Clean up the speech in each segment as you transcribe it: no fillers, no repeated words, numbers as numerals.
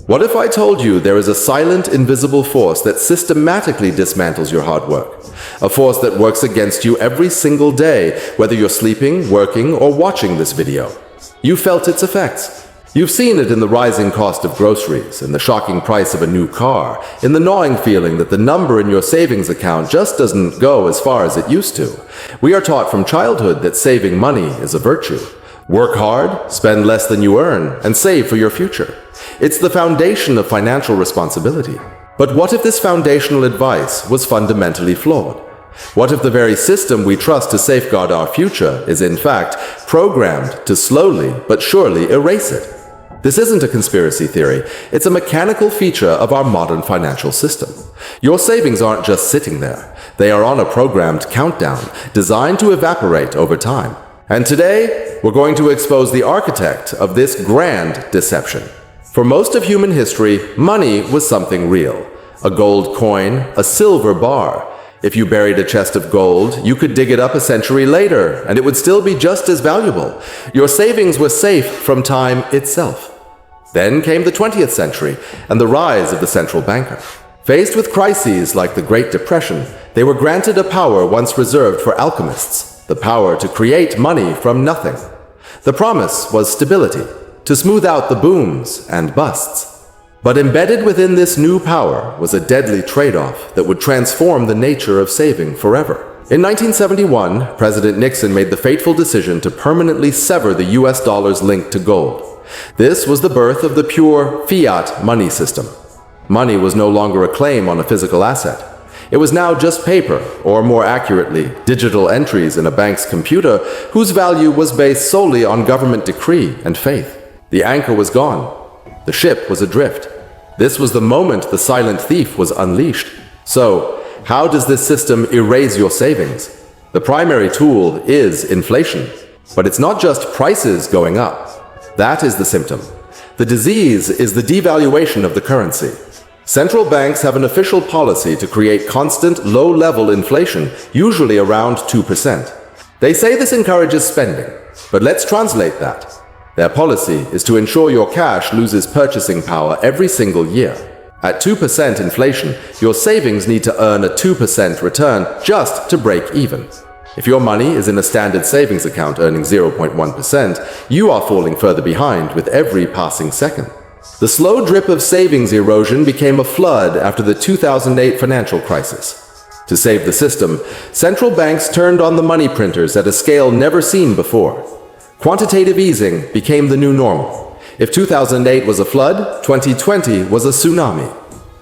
What if I told you there is a silent, invisible force that systematically dismantles your hard work? A force that works against you every single day, whether you're sleeping, working, or watching this video. You felt its effects. You've seen it in the rising cost of groceries, in the shocking price of a new car, in the gnawing feeling that the number in your savings account just doesn't go as far as it used to. We are taught from childhood that saving money is a virtue. Work hard, spend less than you earn, and save for your future. It's the foundation of financial responsibility. But what if this foundational advice was fundamentally flawed? What if the very system we trust to safeguard our future is in fact programmed to slowly but surely erase it? This isn't a conspiracy theory, it's a mechanical feature of our modern financial system. Your savings aren't just sitting there, they are on a programmed countdown designed to evaporate over time. And today, we're going to expose the architect of this grand deception. For most of human history, money was something real. A gold coin, a silver bar. If you buried a chest of gold, you could dig it up a century later, and it would still be just as valuable. Your savings were safe from time itself. Then came the 20th century, and the rise of the central banker. Faced with crises like the Great Depression, they were granted a power once reserved for alchemists. The power to create money from nothing. The promise was stability, to smooth out the booms and busts. But embedded within this new power was a deadly trade-off that would transform the nature of saving forever. In 1971, President Nixon made the fateful decision to permanently sever the US dollar's link to gold. This was the birth of the pure fiat money system. Money was no longer a claim on a physical asset. It was now just paper, or more accurately, digital entries in a bank's computer whose value was based solely on government decree and faith. The anchor was gone. The ship was adrift. This was the moment the silent thief was unleashed. So, how does this system erase your savings? The primary tool is inflation. But it's not just prices going up. That is the symptom. The disease is the devaluation of the currency. Central banks have an official policy to create constant, low-level inflation, usually around 2%. They say this encourages spending, but let's translate that. Their policy is to ensure your cash loses purchasing power every single year. At 2% inflation, your savings need to earn a 2% return just to break even. If your money is in a standard savings account earning 0.1%, you are falling further behind with every passing second. The slow drip of savings erosion became a flood after the 2008 financial crisis. To save the system, central banks turned on the money printers at a scale never seen before. Quantitative easing became the new normal. If 2008 was a flood, 2020 was a tsunami.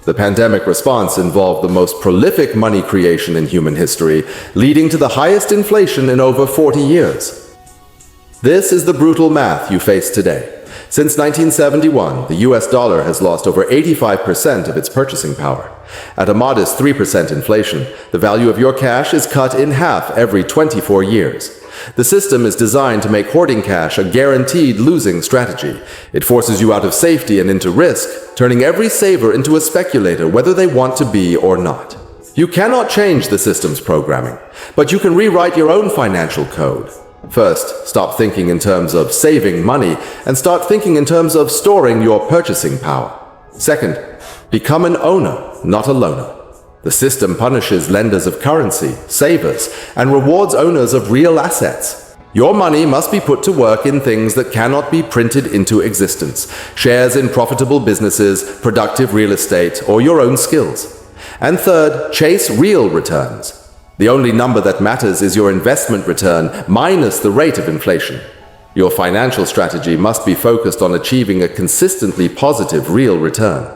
The pandemic response involved the most prolific money creation in human history, leading to the highest inflation in over 40 years. This is the brutal math you face today. Since 1971, the US dollar has lost over 85% of its purchasing power. At a modest 3% inflation, the value of your cash is cut in half every 24 years. The system is designed to make hoarding cash a guaranteed losing strategy. It forces you out of safety and into risk, turning every saver into a speculator whether they want to be or not. You cannot change the system's programming, but you can rewrite your own financial code. First, stop thinking in terms of saving money and start thinking in terms of storing your purchasing power. Second, become an owner, not a loaner. The system punishes lenders of currency, savers, and rewards owners of real assets. Your money must be put to work in things that cannot be printed into existence. Shares in profitable businesses, productive real estate, or your own skills. And third, chase real returns. The only number that matters is your investment return minus the rate of inflation. Your financial strategy must be focused on achieving a consistently positive real return.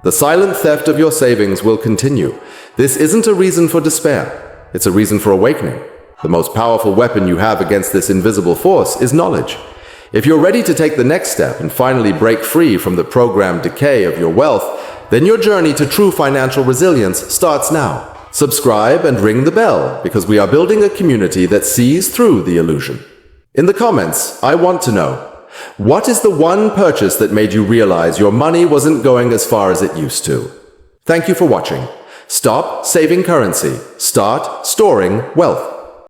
The silent theft of your savings will continue. This isn't a reason for despair. It's a reason for awakening. The most powerful weapon you have against this invisible force is knowledge. If you're ready to take the next step and finally break free from the programmed decay of your wealth, then your journey to true financial resilience starts now. Subscribe and ring the bell because we are building a community that sees through the illusion. In the comments, I want to know, what is the one purchase that made you realize your money wasn't going as far as it used to? Thank you for watching. Stop saving currency. Start storing wealth.